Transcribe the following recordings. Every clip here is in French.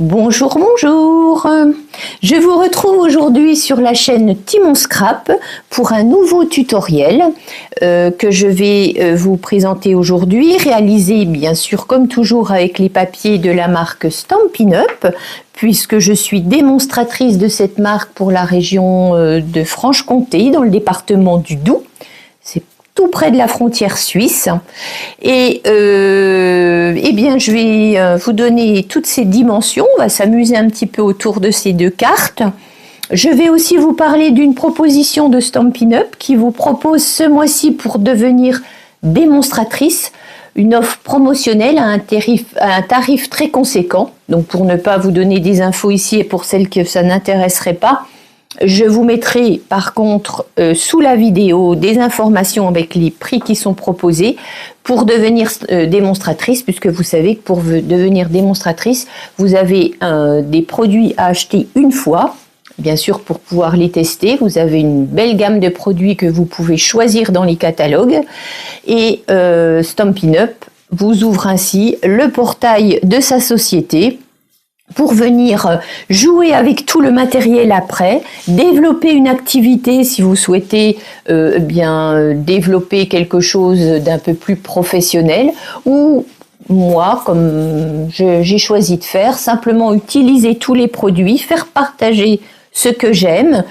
Bonjour, bonjour. Je vous retrouve aujourd'hui sur la chaîne Timon Scrap pour un nouveau tutoriel que je vais vous présenter aujourd'hui, réalisé bien sûr comme toujours avec les papiers de la marque Stampin' Up, puisque je suis démonstratrice de cette marque pour la région de Franche-Comté, dans le département du Doubs. C'est tout près de la frontière suisse. Et eh bien, je vais vous donner toutes ces dimensions. On va s'amuser un petit peu autour de ces deux cartes. Je vais aussi vous parler d'une proposition de Stampin' Up qui vous propose ce mois-ci, pour devenir démonstratrice, une offre promotionnelle à un tarif très conséquent. Donc pour ne pas vous donner des infos ici et pour celles que ça n'intéresserait pas, je vous mettrai par contre sous la vidéo des informations avec les prix qui sont proposés pour devenir démonstratrice, puisque vous savez que pour devenir démonstratrice, vous avez des produits à acheter une fois. Bien sûr, pour pouvoir les tester, vous avez une belle gamme de produits que vous pouvez choisir dans les catalogues. Et Stampin' Up vous ouvre ainsi le portail de sa société pour venir jouer avec tout le matériel après, développer une activité si vous souhaitez développer quelque chose d'un peu plus professionnel, ou moi, comme j'ai choisi de faire, simplement utiliser tous les produits, faire partager ce que j'aime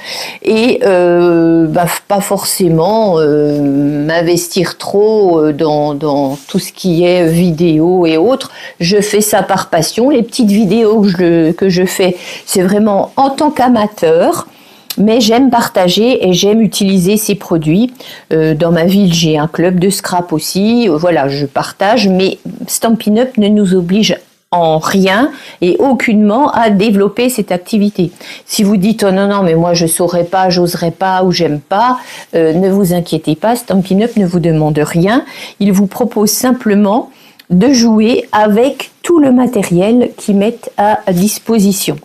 et pas forcément m'investir trop dans tout ce qui est vidéo et autres. Je fais ça par passion. Les petites vidéos que je fais, c'est vraiment en tant qu'amateur, mais j'aime partager et j'aime utiliser ces produits. Dans ma ville, j'ai un club de scrap aussi. Voilà, je partage, mais Stampin' Up ne nous oblige en rien et aucunement à développer cette activité. Si vous dites oh non mais moi je saurais pas, j'oserais pas ou j'aime pas, ne vous inquiétez pas, Stampin' Up ne vous demande rien. Il vous propose simplement de jouer avec tout le matériel qu'ils mettent à disposition.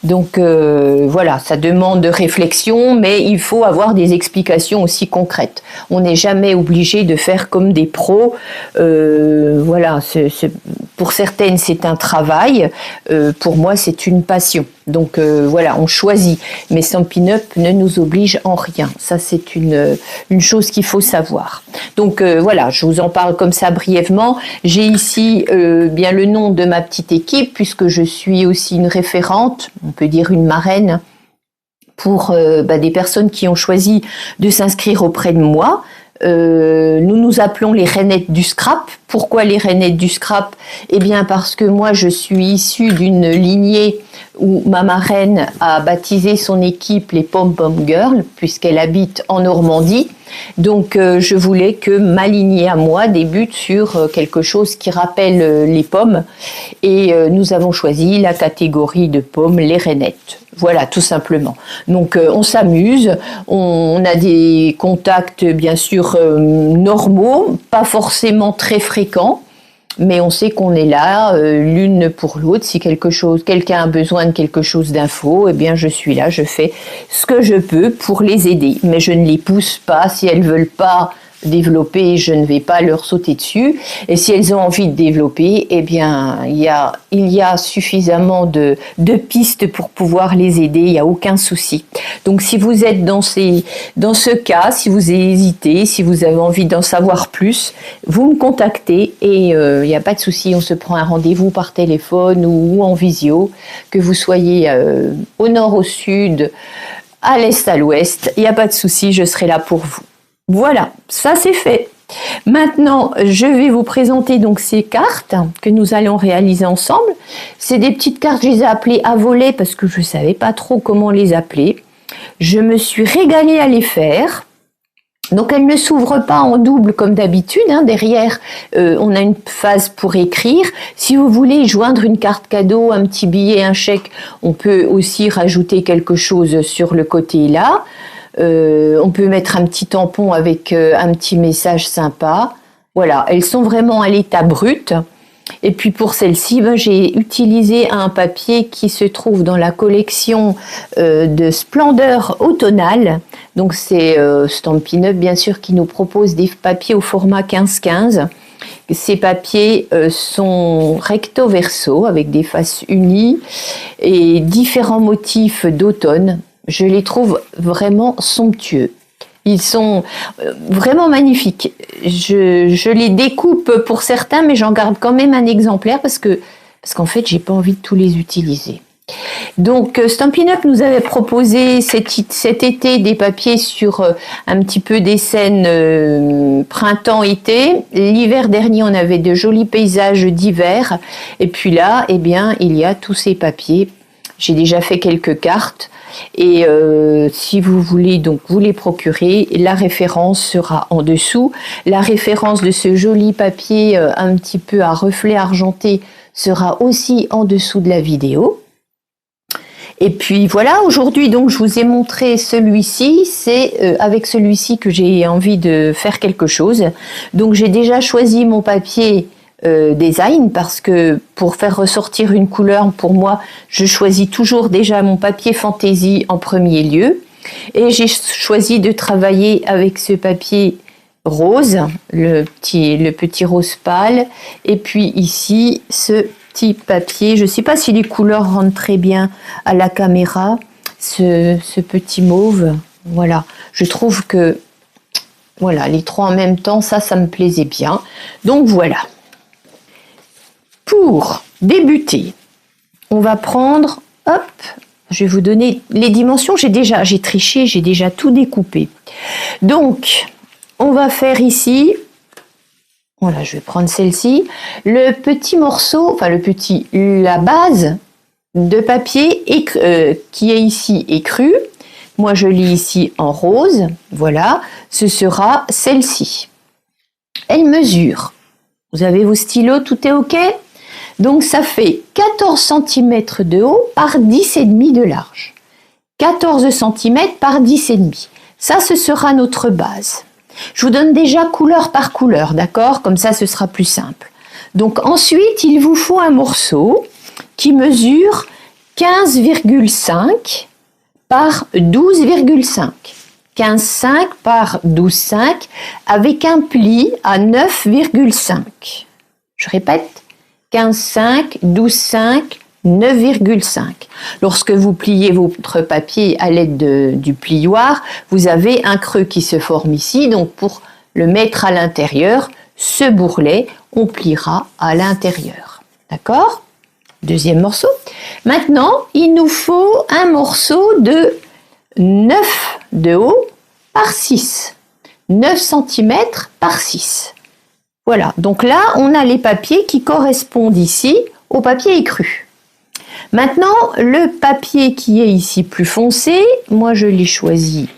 Donc voilà, ça demande de réflexion, mais il faut avoir des explications aussi concrètes. On n'est jamais obligé de faire comme des pros. Voilà, pour certaines c'est un travail, pour moi c'est une passion. Donc voilà, on choisit. Mais Stampin' Up ne nous oblige en rien. Ça c'est une chose qu'il faut savoir. Donc voilà, je vous en parle comme ça brièvement. J'ai ici bien le nom de ma petite équipe, puisque je suis aussi une référente, on peut dire une marraine, pour des personnes qui ont choisi de s'inscrire auprès de moi. Nous nous appelons les Rainettes du Scrap. Pourquoi les Rainettes du Scrap? Eh bien parce que moi je suis issue d'une lignée où ma marraine a baptisé son équipe les Pom Pom Girls, puisqu'elle habite en Normandie. Donc je voulais que ma lignée à moi débute sur quelque chose qui rappelle les pommes, et nous avons choisi la catégorie de pommes, les Rainettes. Voilà, tout simplement. Donc on s'amuse, on a des contacts bien sûr normaux, pas forcément très fréquents, mais on sait qu'on est là l'une pour l'autre. Si quelqu'un a besoin de quelque chose d'info, eh bien je suis là, je fais ce que je peux pour les aider. Mais je ne les pousse pas. Si elles veulent pas développer, je ne vais pas leur sauter dessus. Et si elles ont envie de développer, eh bien il y a suffisamment de pistes pour pouvoir les aider. Il n'y a aucun souci. Donc si vous êtes dans ce cas, si vous hésitez, si vous avez envie d'en savoir plus, vous me contactez et il n'y a pas de souci. On se prend un rendez-vous par téléphone ou en visio, que vous soyez au nord, au sud, à l'est, à l'ouest. Il n'y a pas de souci, je serai là pour vous. Voilà, ça c'est fait. Maintenant, je vais vous présenter donc ces cartes que nous allons réaliser ensemble. C'est des petites cartes, je les ai appelées à voler parce que je ne savais pas trop comment les appeler. Je me suis régalée à les faire. Donc elles ne s'ouvrent pas en double comme d'habitude. Derrière, on a une phase pour écrire. Si vous voulez joindre une carte cadeau, un petit billet, un chèque, on peut aussi rajouter quelque chose sur le côté là. On peut mettre un petit tampon avec un petit message sympa. Voilà, elles sont vraiment à l'état brut. Et puis pour celle-ci, j'ai utilisé un papier qui se trouve dans la collection de Splendeur Automnale. Donc c'est Stampin' Up bien sûr qui nous propose des papiers au format 15-15. Ces papiers sont recto verso avec des faces unies et différents motifs d'automne. Je les trouve vraiment somptueux. Ils sont vraiment magnifiques. Je les découpe pour certains, mais j'en garde quand même un exemplaire parce qu'en fait, j'ai pas envie de tous les utiliser. Donc, Stampin' Up nous avait proposé cet été des papiers sur un petit peu des scènes printemps-été. L'hiver dernier, on avait de jolis paysages d'hiver. Et puis là, eh bien, il y a tous ces papiers. J'ai déjà fait quelques cartes. Et si vous voulez donc vous les procurer, la référence sera en dessous. La référence de ce joli papier un petit peu à reflet argenté sera aussi en dessous de la vidéo. Et puis voilà, aujourd'hui donc je vous ai montré celui-ci, c'est avec celui-ci que j'ai envie de faire quelque chose. Donc j'ai déjà choisi mon papier design parce que pour faire ressortir une couleur, pour moi, je choisis toujours déjà mon papier fantaisie en premier lieu. Et j'ai choisi de travailler avec ce papier rose, le petit rose pâle. Et puis ici, ce petit papier, je ne sais pas si les couleurs rendent très bien à la caméra, ce petit mauve. Voilà, je trouve que voilà, les trois en même temps, ça me plaisait bien. Donc voilà. Pour débuter, on va prendre, hop, je vais vous donner les dimensions. J'ai triché, j'ai déjà tout découpé. Donc, on va faire ici, voilà, je vais prendre celle-ci, le petit morceau, enfin la base de papier qui est ici écru. Moi, je lis ici en rose, voilà, ce sera celle-ci. Elle mesure, vous avez vos stylos, tout est OK ? Donc, ça fait 14 cm de haut par 10,5 de large. 14 cm par 10,5. Ça, ce sera notre base. Je vous donne déjà couleur par couleur, d'accord? Comme ça, ce sera plus simple. Donc, ensuite, il vous faut un morceau qui mesure 15,5 par 12,5. 15,5 par 12,5 avec un pli à 9,5. Je répète. 15,5, 12,5, 9,5. Lorsque vous pliez votre papier à l'aide du plioir, vous avez un creux qui se forme ici. Donc pour le mettre à l'intérieur, ce bourrelet, on pliera à l'intérieur. D'accord? Deuxième morceau. Maintenant, il nous faut un morceau de 9 de haut par 6. 9 cm par 6. Voilà, donc là, on a les papiers qui correspondent ici au papier écru. Maintenant, le papier qui est ici plus foncé, moi je l'ai choisi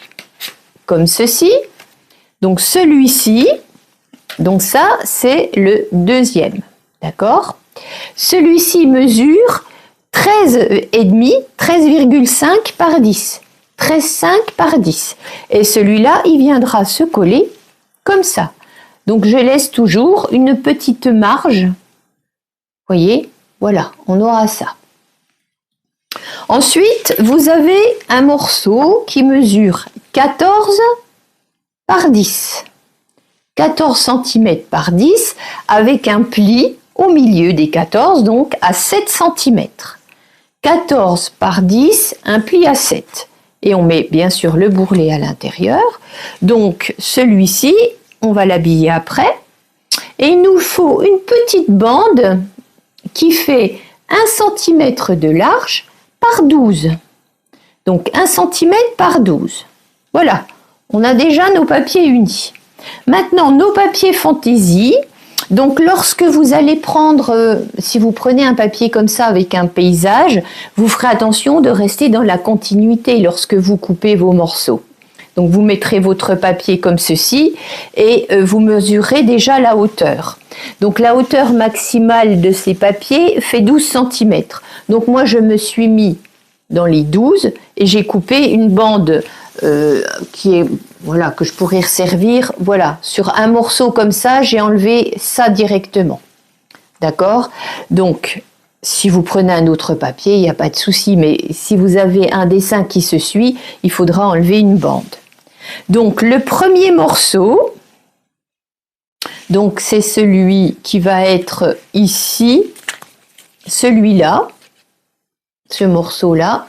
comme ceci. Donc celui-ci, donc ça, c'est le deuxième, d'accord? Celui-ci mesure 13,5 par 10. 13,5 par 10. Et celui-là, il viendra se coller comme ça. Donc, je laisse toujours une petite marge. Voyez, voilà, on aura ça. Ensuite, vous avez un morceau qui mesure 14 par 10. 14 cm par 10 avec un pli au milieu des 14, donc à 7 cm. 14 par 10, un pli à 7. Et on met bien sûr le bourrelet à l'intérieur. Donc, celui-ci, on va l'habiller après. Et il nous faut une petite bande qui fait 1 cm de large par 12. Donc 1 cm par 12. Voilà, on a déjà nos papiers unis. Maintenant, nos papiers fantaisie. Donc lorsque vous allez prendre, si vous prenez un papier comme ça avec un paysage, vous ferez attention de rester dans la continuité lorsque vous coupez vos morceaux. Donc vous mettrez votre papier comme ceci et vous mesurez déjà la hauteur. Donc la hauteur maximale de ces papiers fait 12 cm. Donc moi je me suis mis dans les 12 et j'ai coupé une bande qui est, voilà, que je pourrais resservir. Voilà, sur un morceau comme ça, j'ai enlevé ça directement. D'accord? Donc si vous prenez un autre papier, il n'y a pas de souci, mais si vous avez un dessin qui se suit, il faudra enlever une bande. Donc le premier morceau, Donc c'est celui qui va être ici, celui-là, ce morceau-là.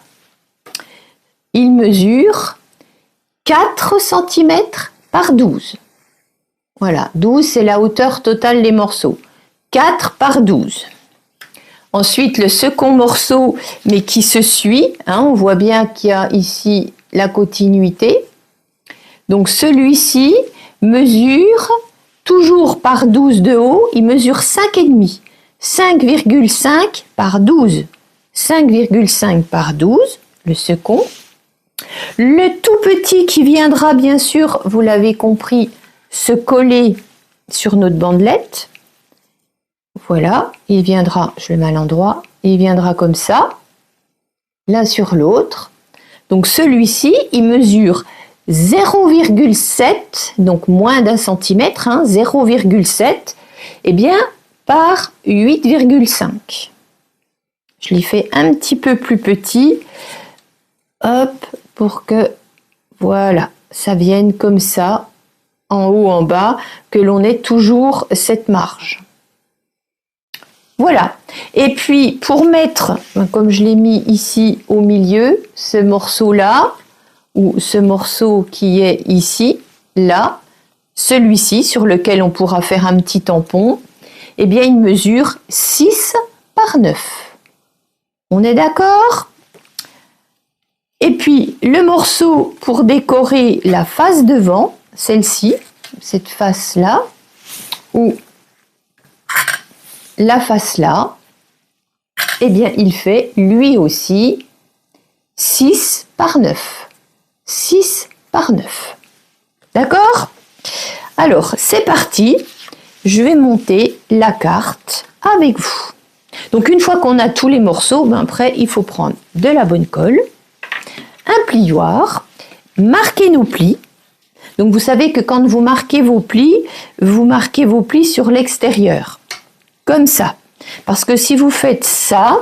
Il mesure 4 cm par 12. Voilà, 12 c'est la hauteur totale des morceaux. 4 par 12. Ensuite, le second morceau, mais qui se suit, hein, on voit bien qu'il y a ici la continuité. Donc celui-ci mesure, toujours par 12 de haut, il mesure 5,5. 5,5 par 12. 5,5 par 12, le second. Le tout petit qui viendra, bien sûr, vous l'avez compris, se coller sur notre bandelette. Voilà, il viendra, je le mets à l'endroit, il viendra comme ça, l'un sur l'autre. Donc celui-ci, il mesure 0,7, donc moins d'un centimètre, hein, 0,7, et bien par 8,5. Je l'ai fait un petit peu plus petit, hop, pour que, voilà, ça vienne comme ça, en haut, en bas, que l'on ait toujours cette marge. Voilà. Et puis, pour mettre, comme je l'ai mis ici au milieu, ce morceau-là, ou ce morceau qui est ici, là, celui-ci, sur lequel on pourra faire un petit tampon, eh bien, il mesure 6 par 9. On est d'accord? Et puis, le morceau pour décorer la face devant, celle-ci, cette face-là, ou la face là, eh bien, il fait lui aussi 6 par 9. 6 par 9. D'accord? Alors, c'est parti. Je vais monter la carte avec vous. Donc, une fois qu'on a tous les morceaux, ben après, il faut prendre de la bonne colle, un plioir, marquer nos plis. Donc, vous savez que quand vous marquez vos plis sur l'extérieur. Comme ça. Parce que si vous faites ça,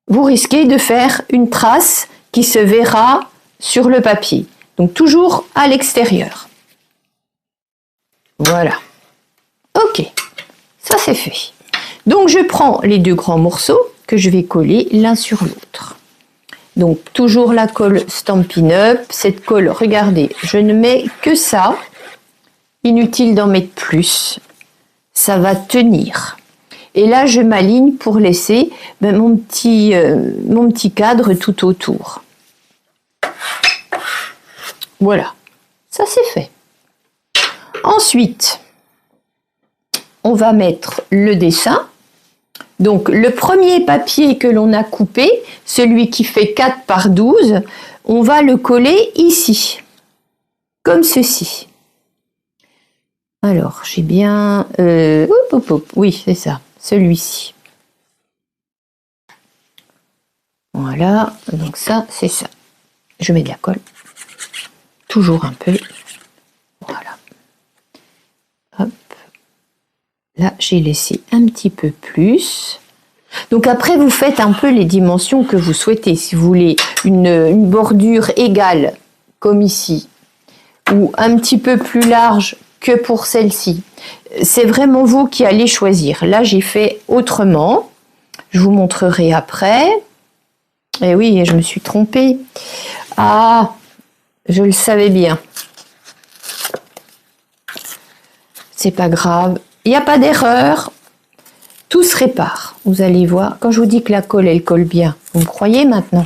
vous risquez de faire une trace qui se verra sur le papier. Donc toujours à l'extérieur. Voilà. Ok, ça c'est fait. Donc je prends les deux grands morceaux que je vais coller l'un sur l'autre. Donc toujours la colle Stampin' Up. Cette colle, regardez, je ne mets que ça. Inutile d'en mettre plus. Ça va tenir. Et là, je m'aligne pour laisser mon petit cadre tout autour. Voilà, ça c'est fait. Ensuite, on va mettre le dessin. Donc, le premier papier que l'on a coupé, celui qui fait 4 par 12, on va le coller ici, comme ceci. Alors, j'ai bien... oui, c'est ça, celui-ci. Voilà, donc ça, c'est ça. Je mets de la colle. Toujours un peu. Voilà. Hop. Là, j'ai laissé un petit peu plus. Donc après, vous faites un peu les dimensions que vous souhaitez. Si vous voulez une bordure égale, comme ici, ou un petit peu plus large que pour celle-ci. C'est vraiment vous qui allez choisir. Là, j'ai fait autrement. Je vous montrerai après. Et oui, je me suis trompée. Ah, je le savais bien. C'est pas grave. Il n'y a pas d'erreur. Tout se répare. Vous allez voir. Quand je vous dis que la colle, elle colle bien, vous me croyez maintenant?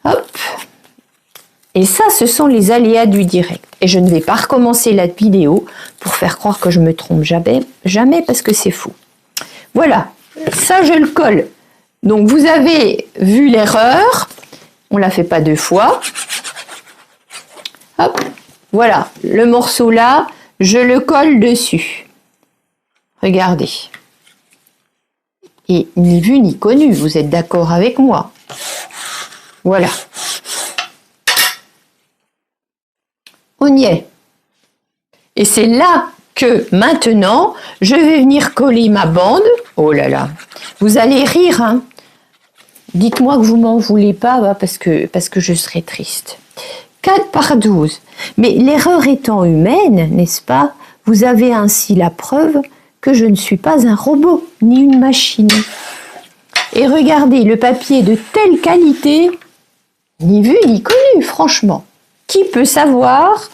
Hop. Et ça, ce sont les aléas du direct. Et je ne vais pas recommencer la vidéo pour faire croire que je me trompe jamais parce que c'est faux. Voilà, ça je le colle. Donc vous avez vu l'erreur. On ne la fait pas deux fois. Hop, voilà, le morceau là, je le colle dessus. Regardez. Et ni vu ni connu, vous êtes d'accord avec moi? Voilà. On y est. Et c'est là que maintenant, je vais venir coller ma bande. Oh là là, vous allez rire, hein. Dites-moi que vous m'en voulez pas, parce que je serai triste. 4 par 12. Mais l'erreur étant humaine, n'est-ce pas? Vous avez ainsi la preuve que je ne suis pas un robot ni une machine. Et regardez, le papier est de telle qualité, ni vu ni connu, franchement. Qui peut savoir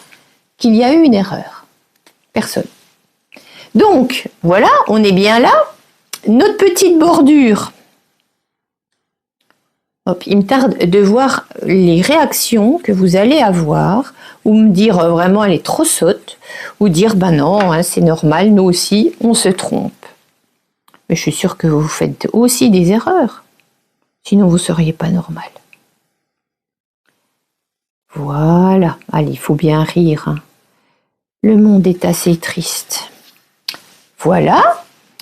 qu'il y a eu une erreur? Personne. Donc, voilà, on est bien là. Notre petite bordure. Hop, il me tarde de voir les réactions que vous allez avoir, ou me dire vraiment elle est trop sotte, ou dire ben non, hein, c'est normal, nous aussi, on se trompe. Mais je suis sûre que vous faites aussi des erreurs, sinon vous ne seriez pas normal. Voilà, allez, il faut bien rire. Hein. Le monde est assez triste. Voilà.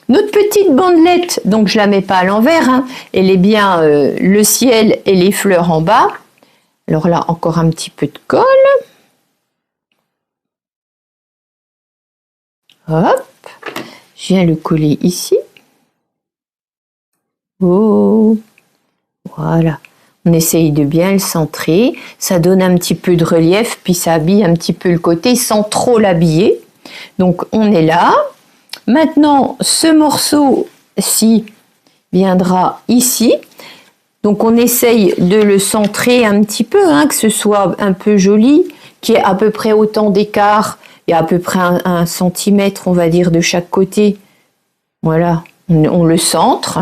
Notre petite bandelette, donc je la mets pas à l'envers, hein, elle est bien le ciel et les fleurs en bas. Alors là, encore un petit peu de colle. Hop, je viens le coller ici. Oh, voilà. On essaye de bien le centrer. Ça donne un petit peu de relief, puis ça habille un petit peu le côté sans trop l'habiller. Donc on est là. Maintenant, ce morceau-ci viendra ici. Donc, on essaye de le centrer un petit peu, hein, que ce soit un peu joli, qu'il y ait à peu près autant d'écart. Il y a à peu près un centimètre, on va dire, de chaque côté. Voilà, on le centre.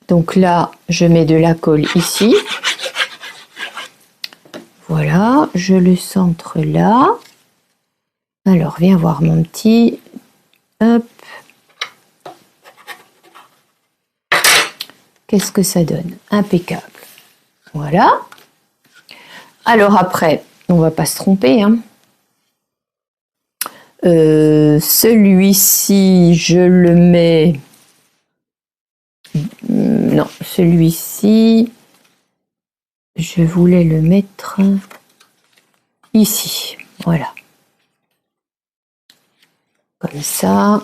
Donc là, je mets de la colle ici. Voilà, je le centre là. Alors, viens voir mon petit... Hop. Qu'est-ce que ça donne? Impeccable. Voilà. Alors après, on va pas se tromper. Hein. Celui-ci, je le mets... Non, celui-ci, je voulais le mettre ici. Voilà. Comme ça.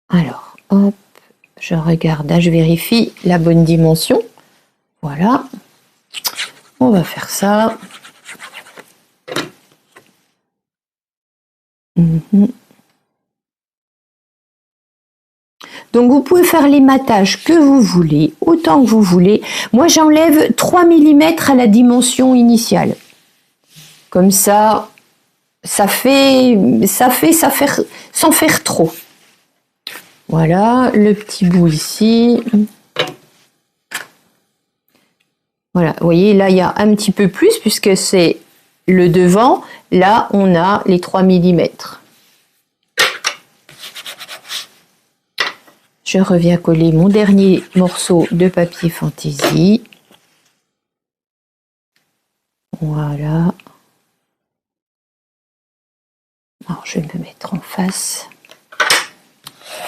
Alors, hop, je regarde, je vérifie la bonne dimension. Voilà. On va faire ça. Donc, vous pouvez faire l'ématage que vous voulez, autant que vous voulez. Moi, j'enlève 3 mm à la dimension initiale. Comme ça, ça fait sans faire trop. Voilà, le petit bout ici. Voilà, vous voyez, là, il y a un petit peu plus puisque c'est le devant. Là, on a les 3 mm. Je reviens coller mon dernier morceau de papier fantaisie. Voilà. Alors, je vais me mettre en face.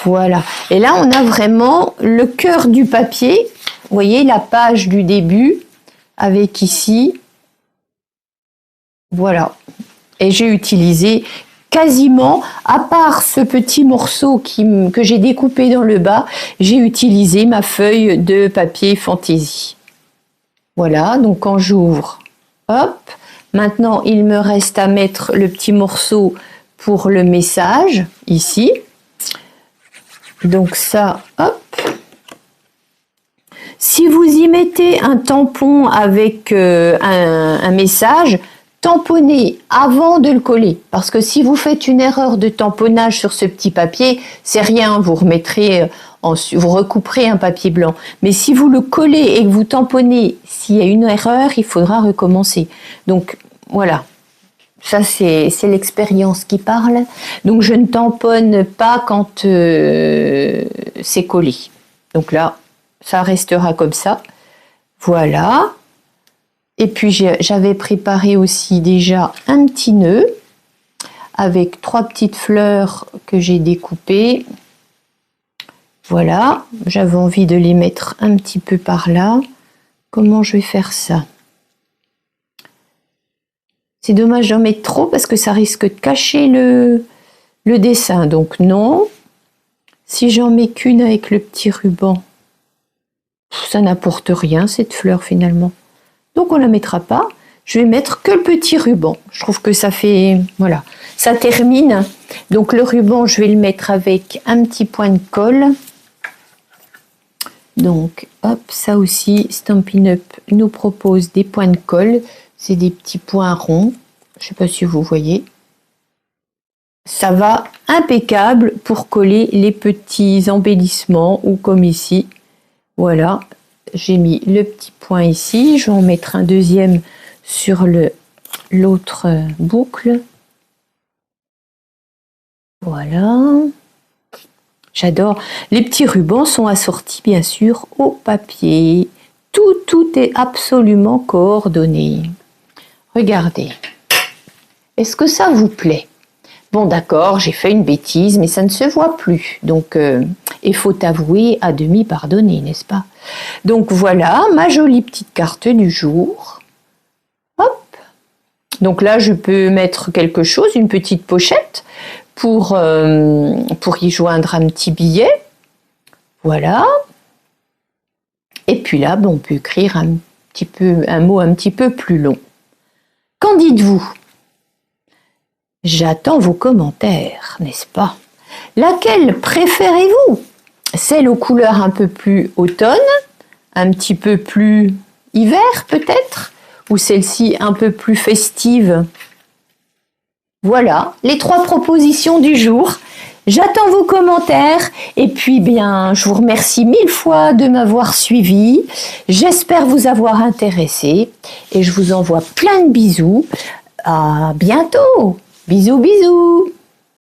Voilà. Et là, on a vraiment le cœur du papier. Vous voyez, la page du début avec ici. Voilà. Et j'ai utilisé quasiment, à part ce petit morceau que j'ai découpé dans le bas, j'ai utilisé ma feuille de papier fantaisie. Voilà. Donc, quand j'ouvre, hop. Maintenant, il me reste à mettre le petit morceau pour le message, ici. Donc ça, hop. Si vous y mettez un tampon avec un message, tamponnez avant de le coller. Parce que si vous faites une erreur de tamponnage sur ce petit papier, c'est rien, vous remettrez, vous recouperez un papier blanc. Mais si vous le collez et que vous tamponnez, s'il y a une erreur, il faudra recommencer. Donc voilà. Ça, c'est l'expérience qui parle. Donc, je ne tamponne pas quand c'est collé. Donc là, ça restera comme ça. Voilà. Et puis, j'avais préparé aussi déjà un petit nœud avec 3 petites fleurs que j'ai découpées. Voilà. J'avais envie de les mettre un petit peu par là. Comment je vais faire ça ? C'est dommage d'en mettre trop parce que ça risque de cacher le dessin. Donc non. Si j'en mets qu'une avec le petit ruban, ça n'apporte rien cette fleur finalement. Donc on ne la mettra pas. je vais mettre que le petit ruban. Je trouve que ça fait, voilà, ça termine. Donc le ruban, je vais le mettre avec un petit point de colle. Donc, hop, ça aussi, Stampin' Up nous propose des points de colle. C'est des petits points ronds. Je ne sais pas si vous voyez. Ça va impeccable pour coller les petits embellissements ou comme ici. Voilà, j'ai mis le petit point ici. Je vais en mettre un deuxième sur l'autre boucle. Voilà. J'adore. Les petits rubans sont assortis bien sûr au papier. Tout est absolument coordonné. Regardez. Est-ce que ça vous plaît? Bon d'accord, j'ai fait une bêtise, mais ça ne se voit plus. Donc, il faut avouer à demi pardonner, n'est-ce pas? Donc voilà, ma jolie petite carte du jour. Hop. Donc là, je peux mettre quelque chose, une petite pochette, pour y joindre un petit billet. Voilà. Et puis là, on peut écrire un mot un petit peu plus long. Qu'en dites-vous? J'attends vos commentaires, n'est-ce pas? Laquelle préférez-vous? Celle aux couleurs un peu plus automne, un petit peu plus hiver peut-être? Ou celle-ci un peu plus festive? Voilà, les 3 propositions du jour. J'attends vos commentaires et puis bien, je vous remercie 1000 fois de m'avoir suivi. J'espère vous avoir intéressé et je vous envoie plein de bisous. À bientôt. Bisous, bisous.